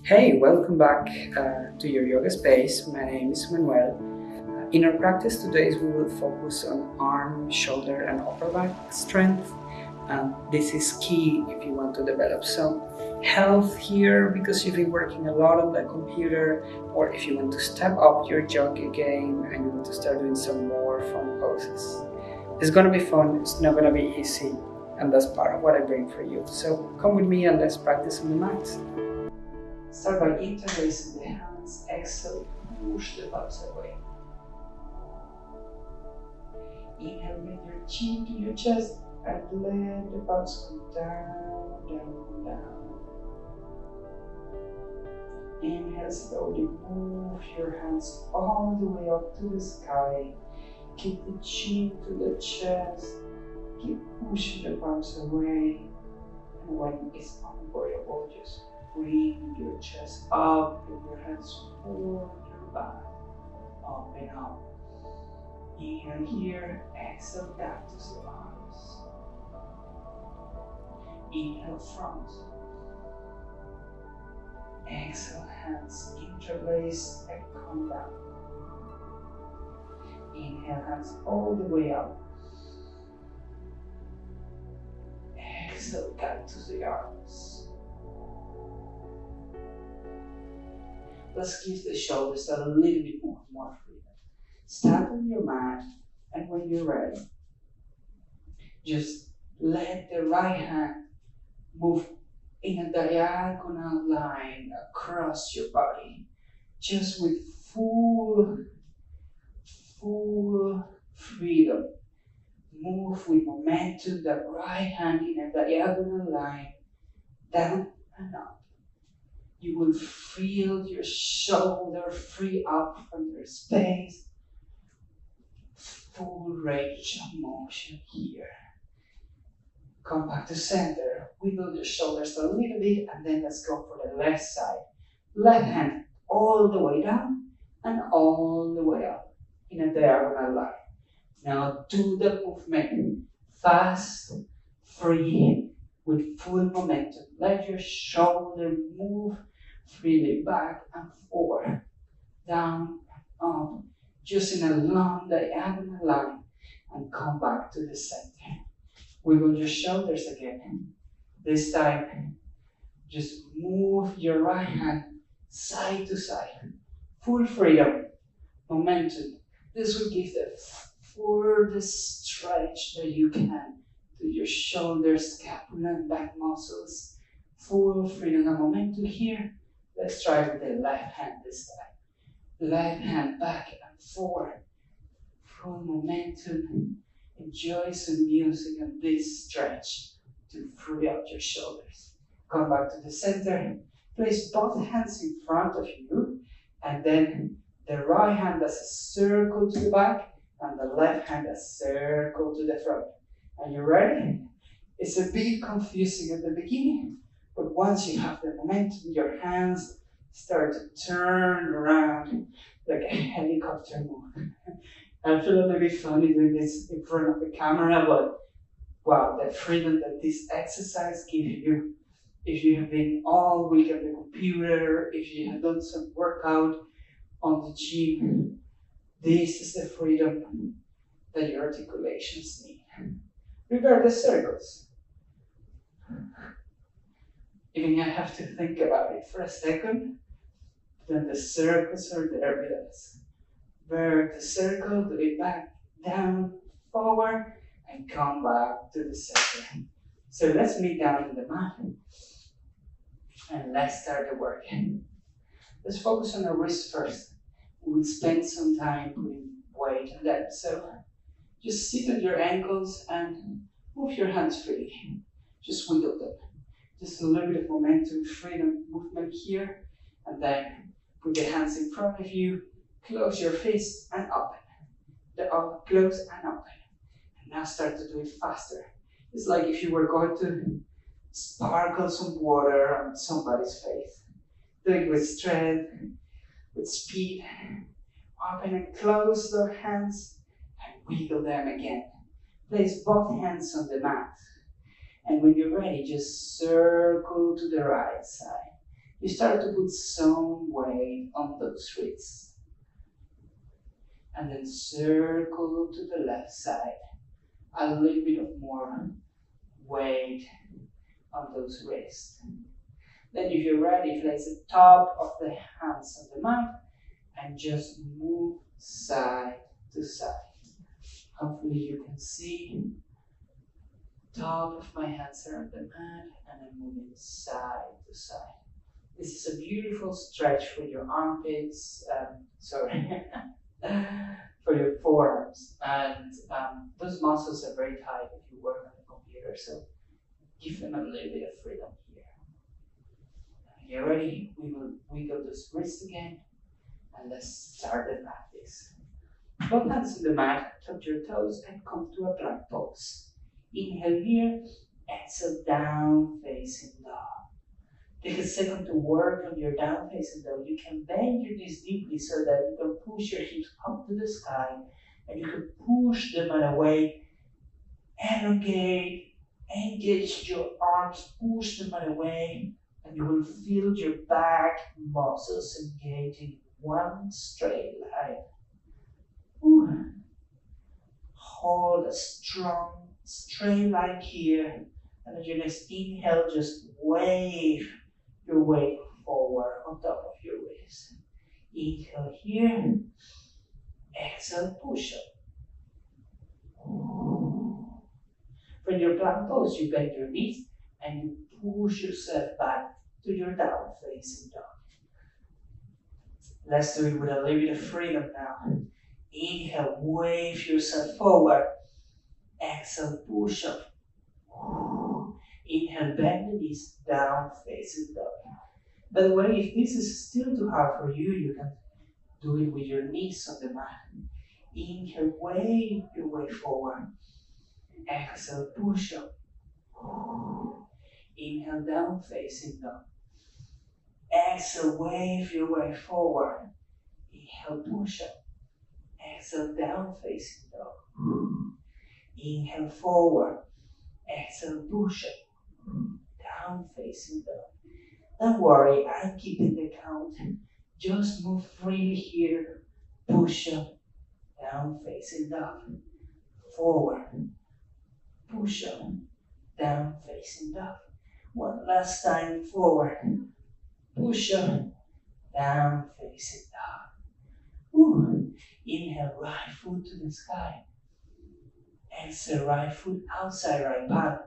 Hey, welcome back to your yoga space. My name is Manuel. In our practice today, we will focus on arm, shoulder, and upper back strength. This is key if you want to develop some health here because you've been working a lot on the computer, or if you want to step up your yoga game and you want to start doing some more fun poses. It's gonna be fun, it's not gonna be easy, and that's part of what I bring for you. So come with me and let's practice on the mat. Start by interlacing the hands, exhale, push the palms away. Inhale, bring your chin to your chest and let the palms come down, down, down. Inhale, slowly move your hands all the way up to the sky. Keep the chin to the chest. Keep pushing the palms away. And when it's unavoidable, just bring your chest up, bring your hands forward your back, up and up. Inhale here, exhale, cactus the arms. Inhale, front. Exhale, hands interlace and come down. Inhale, hands all the way up. Exhale, cactus the arms. Let's give the shoulders a little bit more freedom. Stand on your mat, and when you're ready, just let the right hand move in a diagonal line across your body, just with full freedom. Move with momentum, the right hand in a diagonal line, down and up. You will feel your shoulder free up from their space. Full range of motion here. Come back to center. Wiggle your shoulders a little bit, and then let's go for the left side. Left hand all the way down and all the way up in a diagonal line. Now do the movement fast, free, with full momentum. Let your shoulder move freely back and forward, down, up, just in a long diagonal line, and come back to the center. Wiggle your shoulders again. This time, just move your right hand side to side. Full freedom, momentum. This will give the furthest stretch that you can to your shoulders, scapula, and back muscles. Full freedom and momentum here. Let's try with the left hand this time. Left hand back and forward. Full momentum. Enjoy some music and this stretch to free up your shoulders. Come back to the center. Place both hands in front of you, and then the right hand as a circle to the back and the left hand as a circle to the front. Are you ready? It's a bit confusing at the beginning, but once you have the momentum, your hands start to turn around like a helicopter move. I feel a little bit funny doing this in front of the camera, but wow, the freedom that this exercise gives you. If you have been all week at the computer, if you have done some workout on the gym, this is the freedom that your articulations need. Regard the circles. Even I have to think about it for a second, then the circles are there with us. Where the circle, do it back, down, forward, and come back to the center. So let's meet down on the mat, and let's start the work. Let's focus on the wrist first. We'll spend some time putting weight on them. So just sit on your ankles and move your hands freely. Just wiggle them. Just a little bit of momentum, freedom, movement here, and then put the hands in front of you. Close your fist and open. Close and open. And now start to do it faster. It's like if you were going to sparkle some water on somebody's face. Do it with strength, with speed. Open and close the hands and wiggle them again. Place both hands on the mat. And when you're ready, just circle to the right side. you start to put some weight on those wrists. And then circle to the left side. A little bit of more weight on those wrists. Then if you're ready, place the top of the hands on the mat and just move side to side. Hopefully you can see top of my hands are on the mat and I'm moving side to side. This is a beautiful stretch for your armpits, for your forearms, and those muscles are very tight if you work on the computer, so give them a little bit of freedom here. You're ready? We will wiggle those wrists again, and let's start the practice. Both hands on the mat, touch your toes, and come to a plank pose. Inhale here, exhale, down facing dog. Take a second to work on your down facing dog. You can bend your knees deeply so that you can push your hips up to the sky, and you can push them away. Elongate, engage your arms, push them away, and you will feel your back muscles engaging one straight line. Ooh. Hold a strong straight line here, and as your next inhale, just wave your weight forward on top of your wrist. Inhale here, exhale, push up. From your plank pose, you bend your knees and you push yourself back to your down facing dog. Let's do it with a little bit of freedom now. Inhale, wave yourself forward. Exhale, push up. Inhale, bend the knees, down facing dog. By the way, if this is still too hard for you, you can do it with your knees on the mat. Inhale, wave your way forward. Exhale, push up. Inhale, down facing dog. Exhale, wave your way forward. Inhale, push up. Exhale, down facing dog. Inhale, forward. Exhale, push up. Down facing dog. Don't worry, I'm keeping the count. Just move freely here. Push up. Down facing dog. Forward. Push up. Down facing dog. One last time, forward. Push up. Down facing dog. Ooh. Inhale, right foot to the sky. Exhale, right foot outside right palm.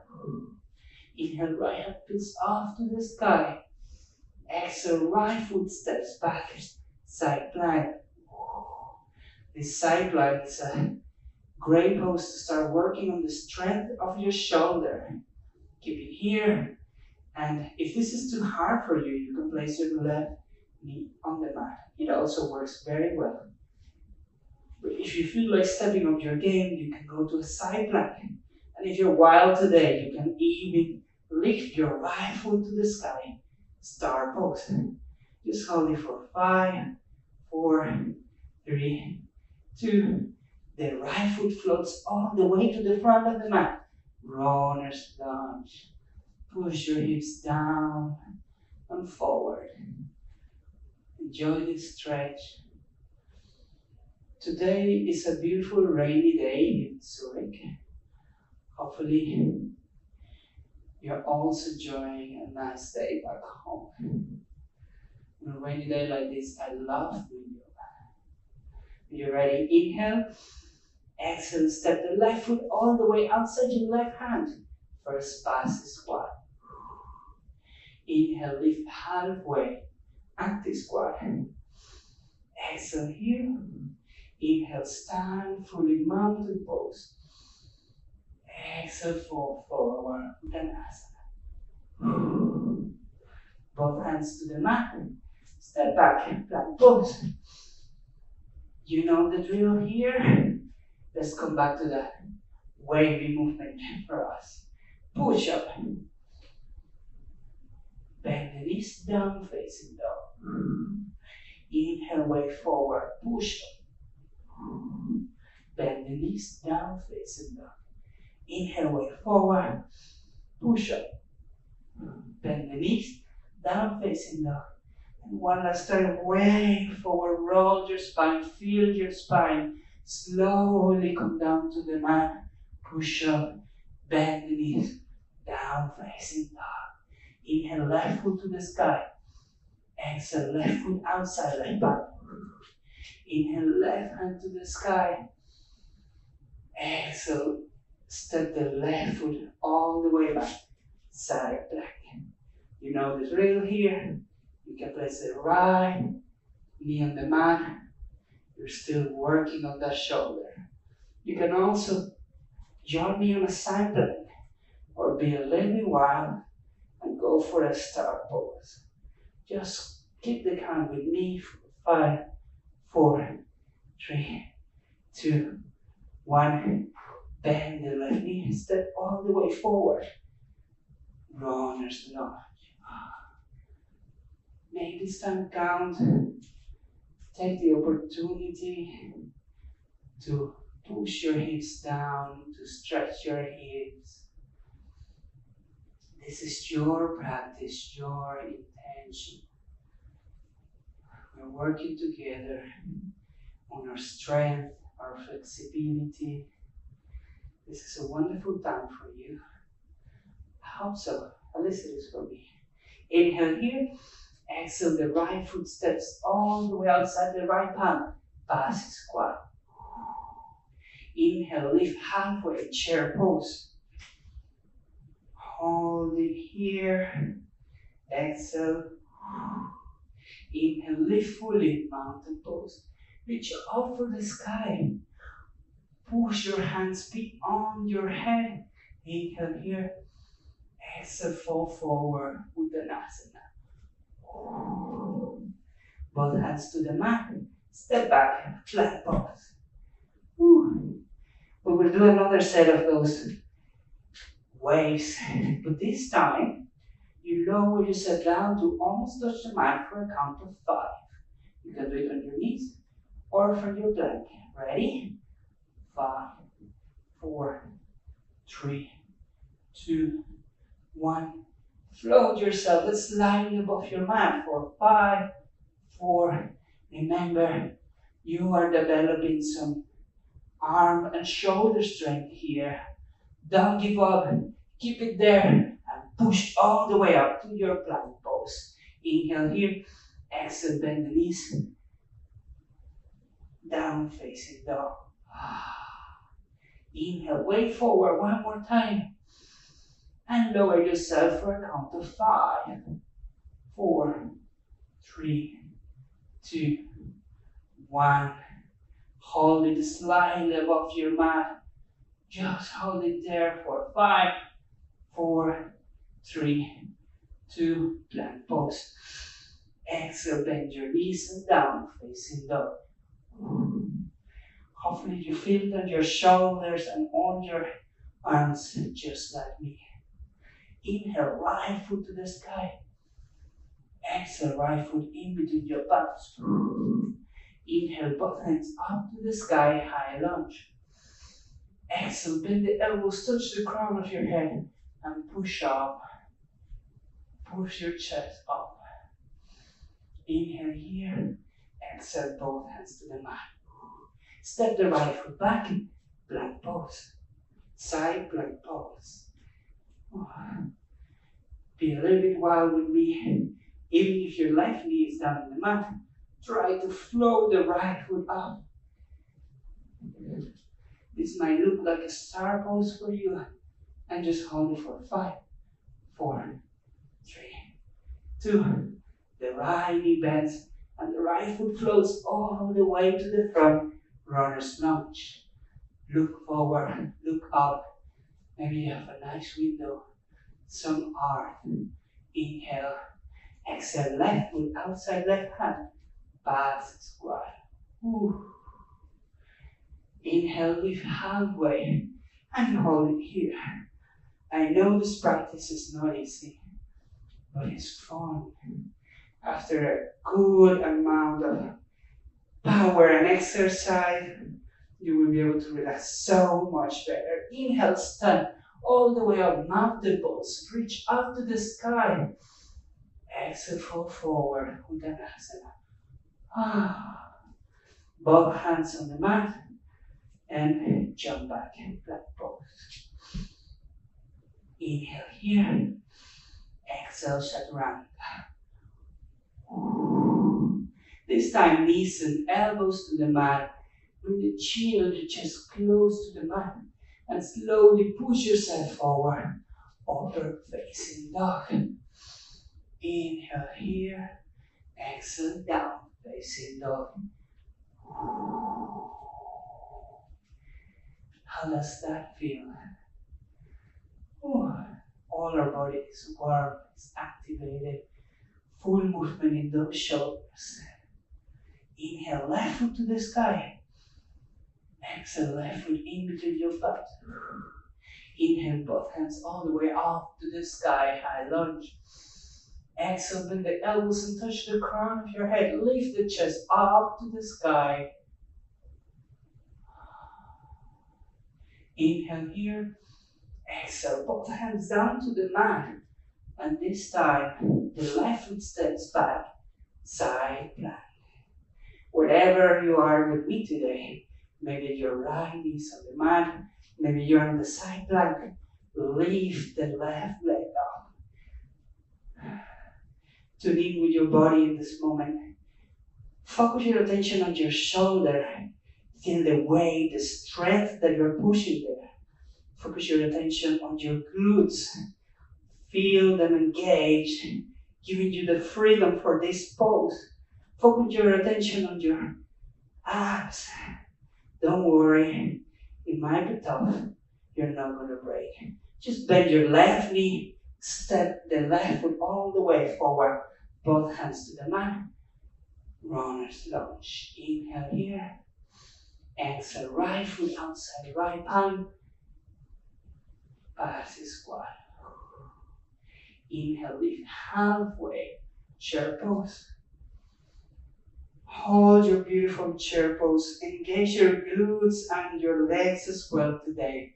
Inhale, right hand pulls off to the sky. Exhale, right foot steps back, side plank. This side plank is a great pose to start working on the strength of your shoulder. Keep it here. And if this is too hard for you, you can place your left knee on the mat. It also works very well. But if you feel like stepping up your game, you can go to a side plank. And if you're wild today, you can even lift your right foot to the sky. Star pose. Just hold it for 5, 4, 3, 2. The right foot floats all the way to the front of the mat. Runner's lunge. Push your hips down and forward. Enjoy this stretch. Today is a beautiful rainy day in Zurich. Hopefully, you're also enjoying a nice day back home. On a rainy day like this, I love doing yoga. You're ready? Inhale. Exhale, step the left foot all the way outside your left hand. First pass the squat. Inhale, lift halfway. Active squat. Exhale here. Inhale, stand, fully mountain pose. Exhale, fall forward, Uttanasana. Both hands to the mat. Step back, plank pose. You know the drill here. Let's come back to that wavy movement for us. Push up. Bend the knees, down facing dog. Inhale, way forward, push up. Bend the knees, down facing dog. Inhale, way forward, push up. Bend the knees, down facing dog. And one last time, way forward, roll your spine, feel your spine. Slowly come down to the mat, push up, bend the knees, down facing dog. Inhale, left foot to the sky. Exhale, left foot outside, left back. Inhale, left hand to the sky. Exhale, step the left foot all the way back, side plank. You know the drill here. You can place the right knee on the mat. You're still working on that shoulder. You can also join me on a side plank or be a little bit wild and go for a star pose. Just keep the count with me. 5, 4, 3, 2, 1. Bend the left knee, step all the way forward. Runner's lunge. Make this time count. Take the opportunity to push your hips down, to stretch your hips. This is your practice, your intention. We're working together on our strength, our flexibility. This is a wonderful time for you. I hope so. At least it is for me. Inhale here. Exhale, the right foot steps all the way outside the right palm. Pass squat. Inhale, lift halfway, chair pose. Hold it here. Exhale. Inhale, lift fully, mountain pose. Reach up for the sky. Push your hands beyond your head. Inhale here. Exhale, fall forward, Uttanasana. Both hands to the mat. Step back, flat pose. We will do another set of those waves, but this time you lower yourself down to almost touch the mat for a count of 5. You can do it on your knees or from your plank. Ready? 5, 4, 3, 2, 1. Float yourself slightly above your mat for 5, 4. Remember, you are developing some arm and shoulder strength here. Don't give up. Keep it there and push all the way up to your plank pose. Inhale here. Exhale, bend the knees. Down facing dog. Inhale, way forward one more time. And lower yourself for a count of 5, 4, 3, 2, 1. Hold it slightly above your mat. Just hold it there for 5, 4, 3, 2, plank pose. Exhale, bend your knees and down facing dog. Hopefully you feel it on your shoulders and on your arms just like me. Inhale, right foot to the sky. Exhale, right foot in between your palms. Inhale, both hands up to the sky, high lunge. Exhale, bend the elbows, touch the crown of your head, and push up. Push your chest up. Inhale here. Exhale, both hands to the mat. Step the right foot back, plank pose. Side plank pose. Be a little bit wild with me. Even if your left knee is down in the mat, try to float the right foot up. This might look like a star pose for you. And just hold it for 5, 4, 3, 2. The right knee bends and the right foot floats all the way to the front. Runner's lunge. Look forward, look up. Maybe you have a nice window, some art. Inhale, exhale, left foot outside left hand. Pass squat. Inhale, lift halfway and hold it here. I know this practice is not easy, but it's fun. After a good amount of power and exercise, you will be able to relax so much better. Inhale, stand all the way up, mountain pose. Reach up to the sky. Exhale, fall forward, Uttanasana. Both hands on the mat and jump back, flat pose. Inhale here, exhale, chaturanga. This time, knees and elbows to the mat. Bring the chin and the chest close to the mat and slowly push yourself forward. Upward facing dog. Inhale here, exhale, down facing dog. How does that feel? All our body is warm, it's activated. Full movement in those shoulders. Inhale, left foot to the sky. Exhale, left foot in between your butt. Inhale, both hands all the way up to the sky, high lunge. Exhale, bend the elbows and touch the crown of your head. Lift the chest up to the sky. Inhale here. Exhale, both hands down to the mat. And this time, the left foot steps back, side plank. Wherever you are with me today, maybe your right knee's on the mat, maybe you're on the side plank, lift the left leg up. Tune in with your body in this moment. Focus your attention on your shoulder. Feel the weight, the strength that you're pushing there. Focus your attention on your glutes. Feel them engaged, giving you the freedom for this pose. Focus your attention on your abs. Don't worry, it might be tough. You're not going to break. Just bend your left knee, step the left foot all the way forward, both hands to the mat. Runner's lunge. Inhale here. Exhale, right foot outside right palm. Pass squat. Inhale, lift halfway, chair pose. Hold your beautiful chair pose. Engage your glutes and your legs as well today.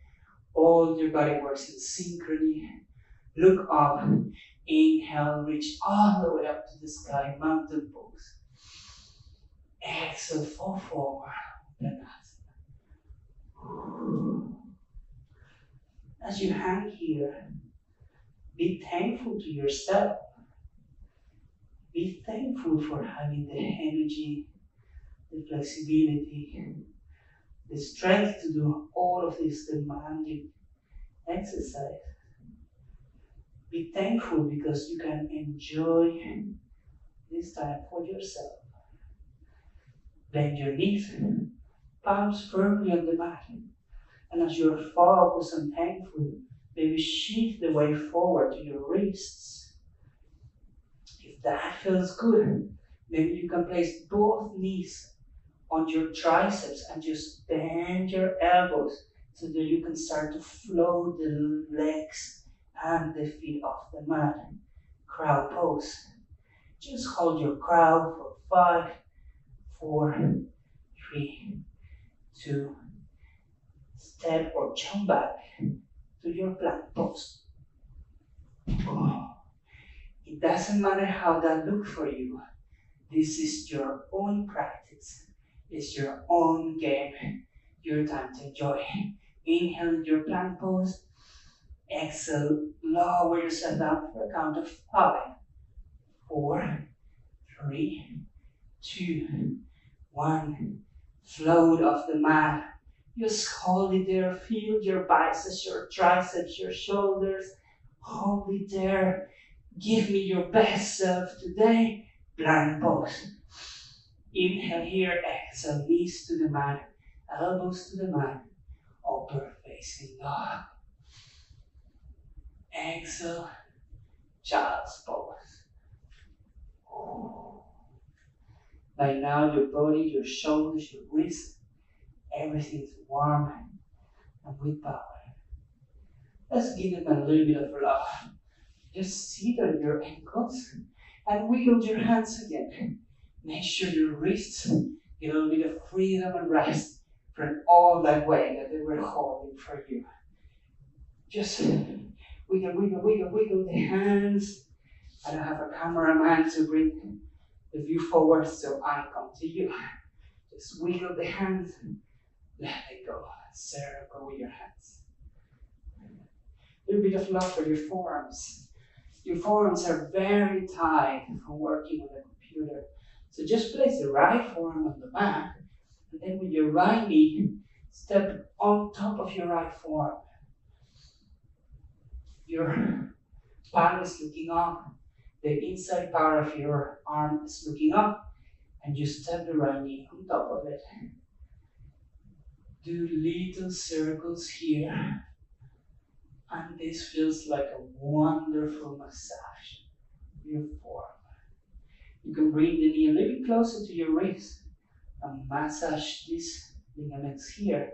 All your body works in synchrony. Look up. Inhale, reach all the way up to the sky, mountain pose. Exhale, fall forward. As you hang here, be thankful to yourself. Be thankful for having the energy, the flexibility, the strength to do all of this demanding exercise. Be thankful because you can enjoy this time for yourself. Bend your knees, palms firmly on the mat. And as you're focused and thankful, maybe shift the weight forward to your wrists. If that feels good, maybe you can place both knees on your triceps and just bend your elbows so that you can start to float the legs and the feet off the mat. Crow pose. Just hold your crow for 5, 4, 3, 2, step or jump back to your plank pose. It doesn't matter how that looks for you. This is your own practice. It's your own game. Your time to enjoy. Inhale your plank pose. Exhale, lower yourself down for a count of 5, 4, 3, 2, 1. Float off the mat. Just hold it there. Feel your biceps, your triceps, your shoulders. Hold it there. Give me your best self today. Plank pose. Inhale here. Exhale, knees to the mat. Elbows to the mat. Upper facing dog. Exhale. Child's pose. By now, your body, your shoulders, your wrists, everything is warm and with power. Let's give them a little bit of love. Just sit on your ankles and wiggle your hands again. Make sure your wrists get a little bit of freedom and rest from all that weight that they were holding for you. Just wiggle, wiggle, wiggle, wiggle the hands. I don't have a cameraman to bring the view forward, so I come to you. Just wiggle the hands, let it go. Circle with your hands. A little bit of love for your forearms. Your forearms are very tight from working on the computer. So just place the right forearm on the mat, and then with your right knee, step on top of your right forearm. Your palm is looking up, the inside part of your arm is looking up, and you step the right knee on top of it. Do little circles here, and this feels like a wonderful massage of your forearm. You can bring the knee a little bit closer to your wrist and massage these ligaments here,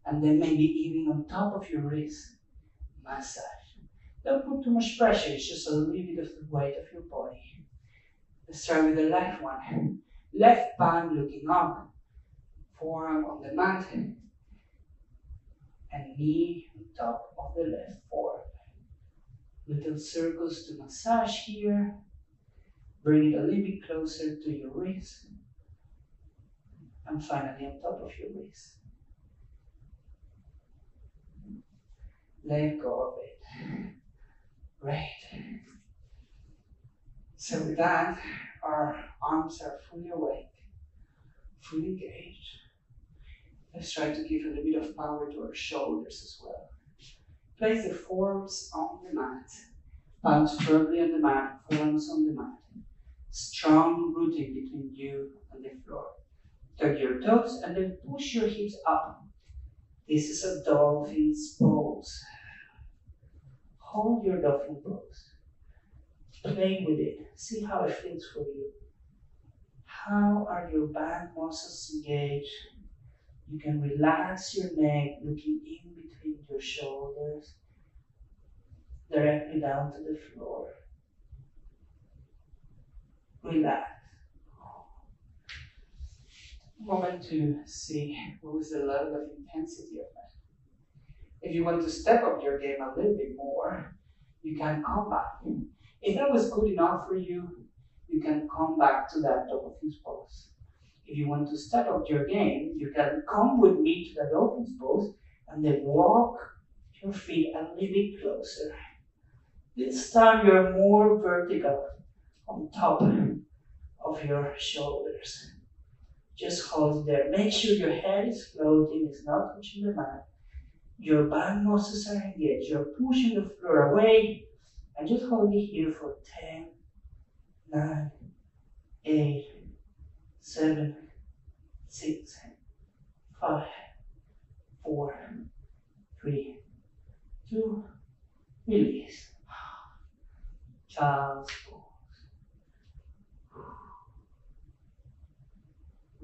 and then maybe even on top of your wrist, massage. Don't put too much pressure, it's just a little bit of the weight of your body. Let's start with the left one. Left palm looking up, forearm on the mat, and knee on top of the left forearm. Little circles to massage here. Bring it a little bit closer to your wrist. And finally on top of your wrist. Let go of it. Great. So with that, our arms are fully awake, fully engaged. Let's try to give a little bit of power to our shoulders as well. Place the forearms on the mat, palms firmly on the mat, forearms on the mat. Strong rooting between you and the floor. Tuck your toes and then push your hips up. This is a dolphin's pose. Hold your dolphin pose. Play with it. See how it feels for you. How are your back muscles engaged? You can relax your neck, looking in between your shoulders, directly down to the floor. Relax. Moment to see what was the level of intensity of that. If you want to step up your game a little bit more, you can come back. If that was good enough for you, you can come back to that dolphin's pose. If you want to step up your game, you can come with me to the dolphin's pose and then walk your feet a little bit closer. This time you're more vertical on top of your shoulders. Just hold it there. Make sure your head is floating, it's not touching the mat. Your back muscles are engaged. You're pushing the floor away. And just hold it here for 10, 9, 8, 7, 6, 5, 4, 3, 2, release. Child's pose.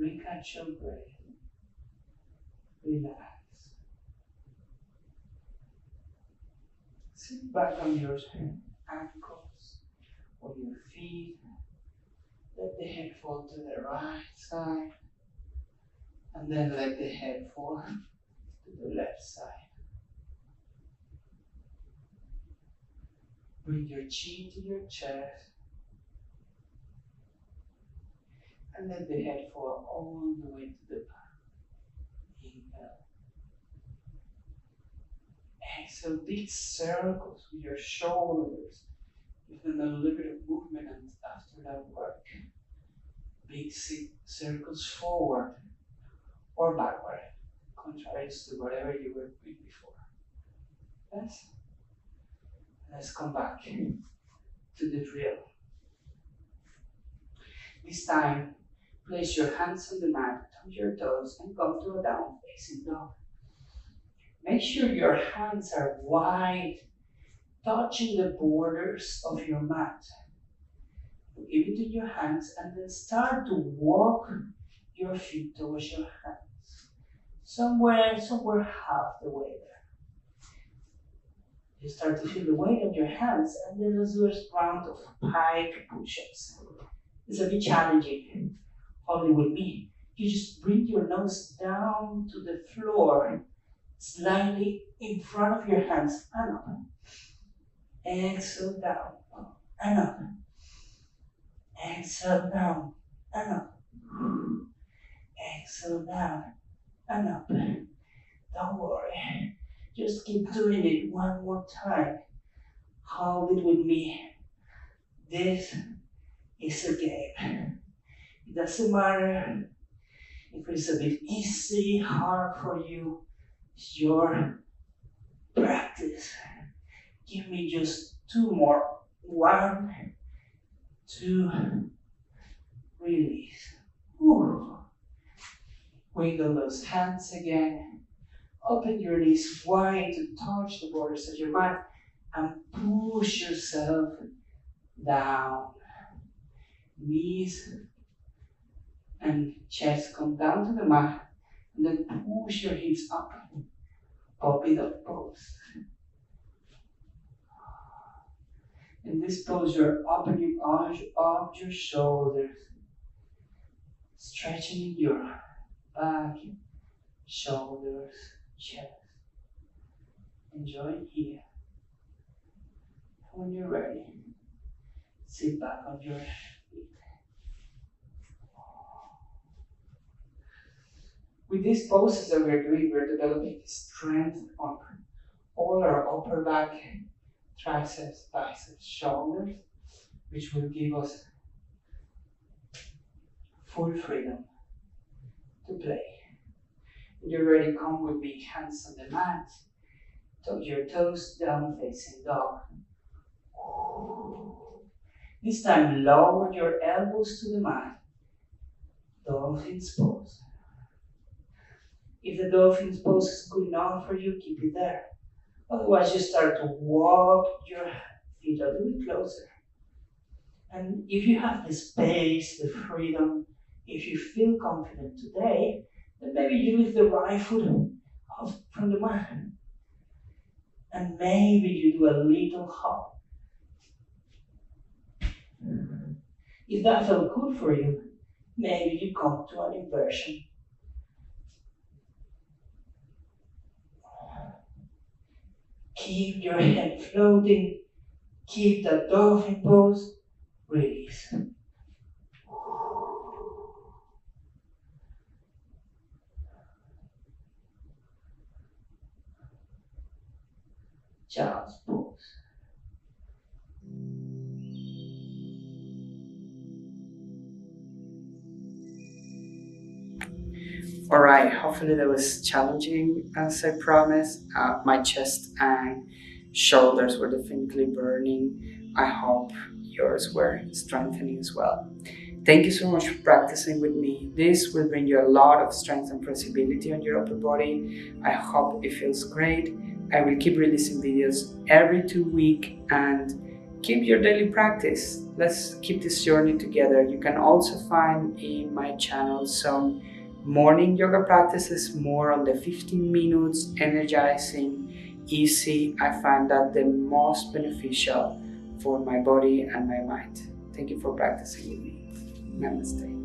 Recatch your breath. Relax. Sit back on your ankles or your feet. Let the head fall to the right side. And then let the head fall to the left side. Bring your chin to your chest. And let the head fall all the way to the back. Inhale. Exhale, big circles with your shoulders. Give them a little bit of movement after that work. Big circles forward or backward, contrary to whatever you were doing before. Yes? Let's come back to the drill. This time, place your hands on the mat, touch your toes, and come to a down facing dog. Make sure your hands are wide, touching the borders of your mat. Give it to your hands and then start to walk your feet towards your hands. Somewhere half the way there. You start to feel the weight of your hands, and then let's do a round of pike push-ups. It's a bit challenging. Hold it with me. You just bring your nose down to the floor, slightly in front of your hands and up. Exhale down. and up. Exhale down and up. Exhale down and up. Don't worry. Just keep doing it one more time. Hold it with me. This is a game. It doesn't matter if it's a bit easy, hard for you. It's your practice. Give me just 2 more. 1, 2, release. Whew. Wiggle those hands again. Open your knees wide to touch the borders of your mat and push yourself down. Knees and chest come down to the mat and then push your hips up. Pop it up pose. In this pose, you're opening up your shoulders, stretching your back, shoulders, chest. Enjoy here. When you're ready, sit back on your feet. With these poses that we're doing, we're developing strength on all our upper back, triceps, biceps, shoulders, which will give us full freedom to play. When you're ready, come with me, hands on the mat, tuck your toes down facing dog. This time, lower your elbows to the mat. Dolphin's pose. If the dolphin's pose is good enough for you, keep it there. Otherwise, you start to walk your feet a little bit closer. And if you have the space, the freedom, if you feel confident today, then maybe you lift the right foot off from the mat. And maybe you do a little hop. If that felt good for you, maybe you come to an inversion. Keep your head floating. Keep that dolphin pose. Release. Child's pose. Alright, hopefully that was challenging as I promised. My chest and shoulders were definitely burning. I hope yours were strengthening as well. Thank you so much for practicing with me. This will bring you a lot of strength and flexibility on your upper body. I hope it feels great. I will keep releasing videos every 2 weeks and keep your daily practice. Let's keep this journey together. You can also find in my channel some morning yoga practices, more on the 15 minutes, energizing, easy. I find that the most beneficial for my body and my mind. Thank you for practicing with me. Namaste.